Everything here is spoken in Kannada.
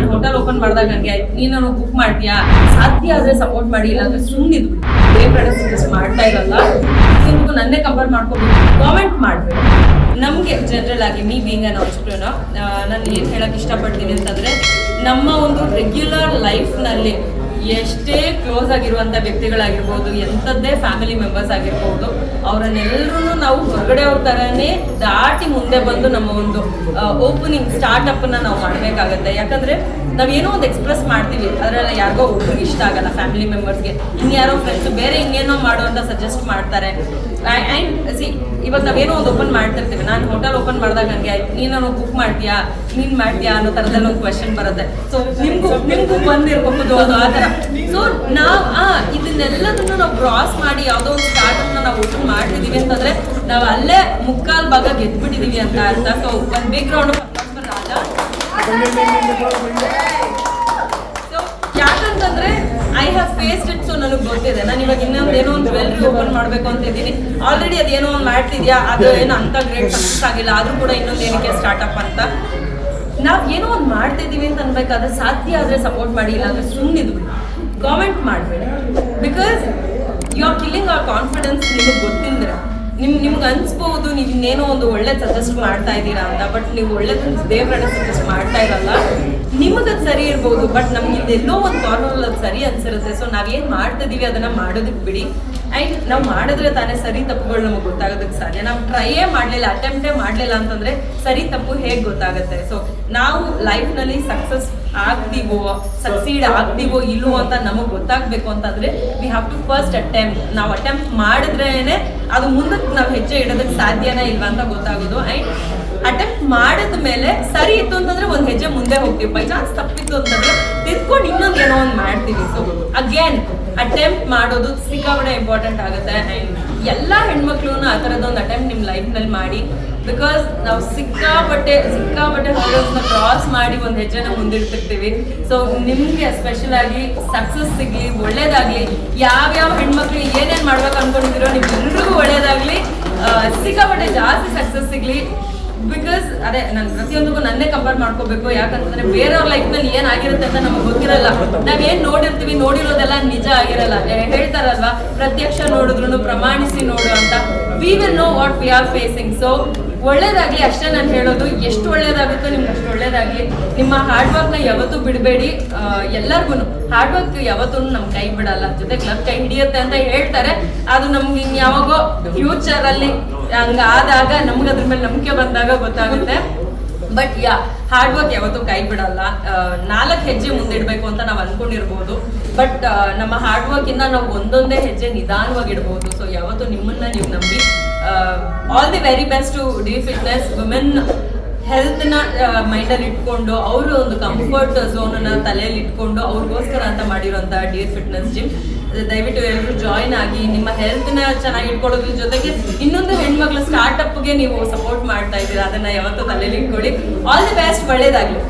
ನಾನು ಹೋಟೆಲ್ ಓಪನ್ ಮಾಡಿದಾಗ ನನಗೆ ನೀನು ಕುಕ್ ಮಾಡ್ತೀಯಾ, ಸಾಧ್ಯ ಆದರೆ ಸಪೋರ್ಟ್ ಮಾಡಿ, ಇಲ್ಲಾಂದ್ರೆ ಸುಮ್ಮನಿದ್ವಿ. ಬೇರೆ ಕಡೆ ಸಜೆಸ್ಟ್ ಮಾಡ್ತಾ ಇರಲ್ಲ, ನಿಮಗೂ ನನ್ನೇ ಕಂಪೇರ್ ಮಾಡ್ಕೊಬೇಕು, ಕಾಮೆಂಟ್ ಮಾಡಬೇಕು. ನಮಗೆ ಜನರಲ್ ಆಗಿ ಮೀ ಬೀಯಿಂಗ್ ಅನ್ ಆಂಟ್ರಪ್ರೆನರ್, ನಾನು ಏನು ಹೇಳಕ್ಕೆ ಇಷ್ಟಪಡ್ತೀನಿ ಅಂತಂದರೆ, ನಮ್ಮ ಒಂದು ರೆಗ್ಯುಲರ್ ಲೈಫ್ನಲ್ಲಿ ಎಷ್ಟೇ ಕ್ಲೋಸ್ ಆಗಿರುವಂಥ ವ್ಯಕ್ತಿಗಳಾಗಿರ್ಬೋದು, ಎಂಥದ್ದೇ ಫ್ಯಾಮಿಲಿ ಮೆಂಬರ್ಸ್ ಆಗಿರ್ಬೋದು, ಅವರನ್ನೆಲ್ಲರೂ ನಾವು ಹೊರಗಡೆ ಅವ್ರ ಥರನೇ ದಾಟಿ ಮುಂದೆ ಬಂದು ನಮ್ಮ ಒಂದು ಓಪನಿಂಗ್ ಸ್ಟಾರ್ಟಪ್ಪನ್ನು ನಾವು ಮಾಡಬೇಕಾಗತ್ತೆ. ಯಾಕಂದರೆ ನಾವೇನೋ ಒಂದು ಎಕ್ಸ್ಪ್ರೆಸ್ ಮಾಡ್ತೀವಿ, ಅದರಲ್ಲಿ ಯಾರಿಗೋ ಒಬ್ರಿಗೆ ಇಷ್ಟ ಆಗಲ್ಲ, ಫ್ಯಾಮಿಲಿ ಮೆಂಬರ್ಸ್ಗೆ ಇನ್ಯಾರೋ ಫ್ರೆಂಡ್ಸ್ ಬೇರೆ ಇನ್ನೇನೋ ಮಾಡು ಅಂತ ಸಜೆಸ್ಟ್ ಮಾಡ್ತಾರೆ. ಆ್ಯಂಡ್ ಸಿ, ಇವಾಗ ನಾವೇನೋ ಒಂದು ಓಪನ್ ಮಾಡ್ತಿರ್ತೀವಿ. ನಾನು ಹೋಟೆಲ್ ಓಪನ್ ಮಾಡಿದಾಗ ನನಗೆ ನೀನು ಕುಕ್ ಮಾಡ್ತೀಯಾ, ನೀನು ಮಾಡ್ತೀಯಾ ಅನ್ನೋ ಥರದಲ್ಲಿ ಒಂದು ಕ್ವೆಶನ್ ಬರುತ್ತೆ. ಸೊ ನಿಮಗೂ ಬಂದಿರಬಹುದು ಅದು ಆ ಥರ. ಸೊ ನಾವು ಇದನ್ನೆಲ್ಲದನ್ನು ನಾವು ಕ್ರಾಸ್ ಮಾಡಿ ಯಾವುದೋ ಒಂದು ಸ್ಟಾರ್ಟಪ್ನ ನಾವು ಓಪನ್ ಮಾಡ್ತಿದ್ದೀವಿ ಅಂತಂದರೆ ನಾವು ಅಲ್ಲೇ ಮುಕ್ಕಾಲು ಭಾಗ ಗೆದ್ಬಿಟ್ಟಿದ್ದೀವಿ ಅಂತ ಅರ್ಥ. ಸೊ ಒಂದು big round of applause Raja. So ಯಾಕಂತಂದರೆ I have faced it. So ನನಗೆ ಗೊತ್ತಿದೆ. ನಾನು ಇವಾಗ ಇನ್ನೊಂದು ಏನೋ ಒಂದು ಜ್ಯುವೆಲ್ರಿ ಓಪನ್ ಮಾಡಬೇಕು ಅಂತ ಇದ್ದೀನಿ. ಆಲ್ರೆಡಿ ಅದೇನೋ ಒಂದು ಮಾಡ್ತಿದ್ಯಾ, ಅದು ಏನೋ ಅಂಥ ಗ್ರೇಟ್ ಸಕ್ಸಸ್ ಆಗಿಲ್ಲ, ಆದರೂ ಕೂಡ ಇನ್ನೊಂದು ಏನಕ್ಕೆ ಸ್ಟಾರ್ಟಪ್ ಅಂತ. ನಾವು ಏನೋ ಒಂದು ಮಾಡ್ತಿದ್ದೀವಿ ಅಂತ ಅನ್ಬೇಕಾದ್ರೆ ಸಾಧ್ಯ ಆದರೆ ಸಪೋರ್ಟ್ ಮಾಡಿ, ಇಲ್ಲಾಂದ್ರೆ ಸುಮ್ಮನಿದ್ವಿ, ಕಾಮೆಂಟ್ ಮಾಡಬೇಡಿ. Because you are killing our confidence. ನಿಮಗೆ ಗೊತ್ತಿಲ್ಲದ್ರೆ ನಿಮ್ಗೆ ಅನ್ಸ್ಬೋದು ನೀವು ಇನ್ನೇನೋ ಒಂದು ಒಳ್ಳೆ ಸಜೆಸ್ಟ್ ಮಾಡ್ತಾ ಇದ್ದೀರಾ ಅಂತ. ಬಟ್ ನೀವು ಒಳ್ಳೆದನ್ನು ದೇವ್ರನ್ನ ಸಜೆಸ್ಟ್ ಮಾಡ್ತಾ ಇರಲ್ಲ. ನಿಮಗದು ಸರಿ ಇರ್ಬೋದು, ಬಟ್ ನಮ್ಗೆ ಇದೆಲ್ಲೋ ಒಂದು ಕಾರ್ನರಲ್ಲಿ ಅದು ಸರಿ ಅನ್ಸಿರುತ್ತೆ. ಸೊ ನಾವೇನು ಮಾಡ್ತಿದ್ದೀವಿ ಅದನ್ನು ಮಾಡೋದಕ್ಕೆ ಬಿಡಿ. ಆ್ಯಂಡ್ ನಾವು ಮಾಡಿದ್ರೆ ತಾನೇ ಸರಿ ತಪ್ಪುಗಳು ನಮಗೆ ಗೊತ್ತಾಗೋದಕ್ಕೆ ಸಾಧ್ಯ. ನಾವು ಟ್ರೈಯೇ ಮಾಡಲಿಲ್ಲ, ಅಟೆಂಪ್ಟೇ ಮಾಡಲಿಲ್ಲ ಅಂತಂದರೆ ಸರಿ ತಪ್ಪು ಹೇಗೆ ಗೊತ್ತಾಗುತ್ತೆ? ಸೊ ನಾವು ಲೈಫ್ನಲ್ಲಿ ಸಕ್ಸಸ್ ಆಗ್ತೀವೋ, ಸಕ್ಸೀಡ್ ಆಗ್ತೀವೋ ಇಲ್ಲವೋ ಅಂತ ನಮಗೆ ಗೊತ್ತಾಗಬೇಕು ಅಂತಂದರೆ we have to first attempt. ನಾವು ಅಟೆಂಪ್ಟ್ ಮಾಡಿದ್ರೇ ಅದು ಮುಂದಕ್ಕೆ ನಾವು ಹೆಜ್ಜೆ ಇಡೋದಕ್ಕೆ ಸಾಧ್ಯನೇ ಇಲ್ವಾ ಅಂತ ಗೊತ್ತಾಗೋದು. ಆ್ಯಂಡ್ ಅಟೆಂಪ್ಟ್ ಮಾಡಿದ ಮೇಲೆ ಸರಿ ಇತ್ತು ಅಂತಂದರೆ ಒಂದು ಹೆಜ್ಜೆ ಮುಂದೆ ಹೋಗ್ತೀವಿ. ಬೈ ಚಾನ್ಸ್ ತಪ್ಪಿತ್ತು ಅಂತಂದರೆ ತಿದ್ಕೊಂಡು ಇನ್ನೊಂದು ಏನೋ ಒಂದು ಮಾಡ್ತೀವಿ. ಸೊ ಅಗೇನ್ ಅಟೆಂಪ್ಟ್ ಮಾಡೋದು ಸಿಕ್ಕಾಪಟ್ಟೆ ಇಂಪಾರ್ಟೆಂಟ್ ಆಗುತ್ತೆ. ಆ್ಯಂಡ್ ಎಲ್ಲ ಹೆಣ್ಮಕ್ಳು ಆ ಥರದ್ದೊಂದು ಅಟೆಂಪ್ಟ್ ನಿಮ್ಮ ಲೈಫ್ನಲ್ಲಿ ಮಾಡಿ. ಬಿಕಾಸ್ ನಾವು ಸಿಕ್ಕಾಪಟ್ಟೆ ಹರ್ಡಲ್ಸ್ನ ಕ್ರಾಸ್ ಮಾಡಿ ಒಂದು ಹೆಜ್ಜೆನ ಮುಂದಿಡ್ತಿರ್ತೀವಿ. ಸೊ ನಿಮಗೆ ಸ್ಪೆಷಲ್ ಆಗಿ ಸಕ್ಸಸ್ ಸಿಗಲಿ, ಒಳ್ಳೇದಾಗಲಿ. ಯಾವ್ಯಾವ ಹೆಣ್ಮಕ್ಳು ಏನೇನು ಮಾಡ್ಬೇಕು ಅಂದ್ಕೊಂಡಿದ್ದೀರೋ ನಿಮ್ಗೆಲ್ರಿಗೂ ಒಳ್ಳೇದಾಗಲಿ, ಸಿಕ್ಕಾಪಟ್ಟೆ ಜಾಸ್ತಿ ಸಕ್ಸಸ್ ಸಿಗಲಿ. ಬಿಕಾಸ್ ಅದೇ ನಾನು ಪ್ರತಿಯೊಂದಕ್ಕೂ ನನ್ನೇ ಕಂಪೇರ್ ಮಾಡ್ಕೋಬೇಕು. ಯಾಕಂತಂದರೆ ಬೇರೆಯವ್ರ ಲೈಫ್ನಲ್ಲಿ ಏನಾಗಿರುತ್ತೆ ಅಂತ ನಮಗೆ ಗೊತ್ತಿರಲ್ಲ. ನಾವೇನು ನೋಡಿರ್ತೀವಿ, ನೋಡಿರೋದೆಲ್ಲ ನಿಜ ಆಗಿರಲ್ಲ. ಹೇಳ್ತಾರಲ್ವ, ಪ್ರತ್ಯಕ್ಷ ನೋಡಿದ್ರು ಪ್ರಮಾಣಿಸಿ ನೋಡು ಅಂತ. We will know what we are facing. So ಒಳ್ಳೇದಾಗಲಿ ಅಷ್ಟೇ ನಾನು ಹೇಳೋದು. ಎಷ್ಟು ಒಳ್ಳೇದಾಗುತ್ತೋ ನಿಮ್ಗೆ ಅಷ್ಟು ಒಳ್ಳೇದಾಗಲಿ. ನಿಮ್ಮ ಹಾರ್ಡ್ ವರ್ಕ್ನ ಯಾವತ್ತೂ ಬಿಡಬೇಡಿ. ಎಲ್ಲರಿಗೂ ಹಾರ್ಡ್ ವರ್ಕ್ ಯಾವತ್ತೂ ನಮ್ಮ ಕೈ ಬಿಡಲ್ಲ, ಜೊತೆಗೆ ಲಕ್ ಕೈ ಹಿಡಿಯುತ್ತೆ ಅಂತ ಹೇಳ್ತಾರೆ. ಅದು ನಮ್ಗೆ ಇನ್ಯಾವಾಗೋ ಫ್ಯೂಚರಲ್ಲಿ ಹಂಗಾದಾಗ ನಮ್ಗೆ ಅದ್ರ ಮೇಲೆ ನಂಬಿಕೆ ಬಂದಾಗ ಗೊತ್ತಾಗುತ್ತೆ. ಬಟ್ ಹಾರ್ಡ್ ವರ್ಕ್ ಯಾವತ್ತೂ ಕೈ ಬಿಡಲ್ಲ. 4 ಹೆಜ್ಜೆ ಮುಂದಿಡಬೇಕು ಅಂತ ನಾವು ಅಂದ್ಕೊಂಡಿರ್ಬೋದು, ಬಟ್ ನಮ್ಮ ಹಾರ್ಡ್ ವರ್ಕಿಂದ ನಾವು ಒಂದೊಂದೇ ಹೆಜ್ಜೆ ನಿಧಾನವಾಗಿ ಇಡ್ಬೋದು. ಸೊ ಯಾವತ್ತೂ ನಿಮ್ಮನ್ನ ನೀವು ನಂಬಿ. All the very best to the fitness. Women ಹೆಲ್ತ್ನ ಮೈಂಡಲ್ಲಿ ಇಟ್ಕೊಂಡು, ಅವರು ಒಂದು ಕಂಫರ್ಟ್ ಝೋನನ್ನು ತಲೆಯಲ್ಲಿ ಇಟ್ಕೊಂಡು ಅವ್ರಿಗೋಸ್ಕರ ಅಂತ ಮಾಡಿರೋಂಥ ಡಿ ಫಿಟ್ನೆಸ್ ಜಿಮ್. ದಯವಿಟ್ಟು ಎಲ್ಲರೂ ಜಾಯಿನ್ ಆಗಿ ನಿಮ್ಮ ಹೆಲ್ತ್ನ ಚೆನ್ನಾಗಿ ಇಟ್ಕೊಳ್ಳೋದ್ರ ಜೊತೆಗೆ ಇನ್ನೊಂದು ಹೆಣ್ಮಕ್ಳ ಸ್ಟಾರ್ಟಪ್ಗೆ ನೀವು ಸಪೋರ್ಟ್ ಮಾಡ್ತಾ ಇದ್ದೀರಾ, ಅದನ್ನು ಯಾವತ್ತೂ ತಲೆಯಲ್ಲಿ ಇಟ್ಕೊಳ್ಳಿ. ಆಲ್ ದಿ ಬೆಸ್ಟ್, ಒಳ್ಳೇದಾಗಲಿ.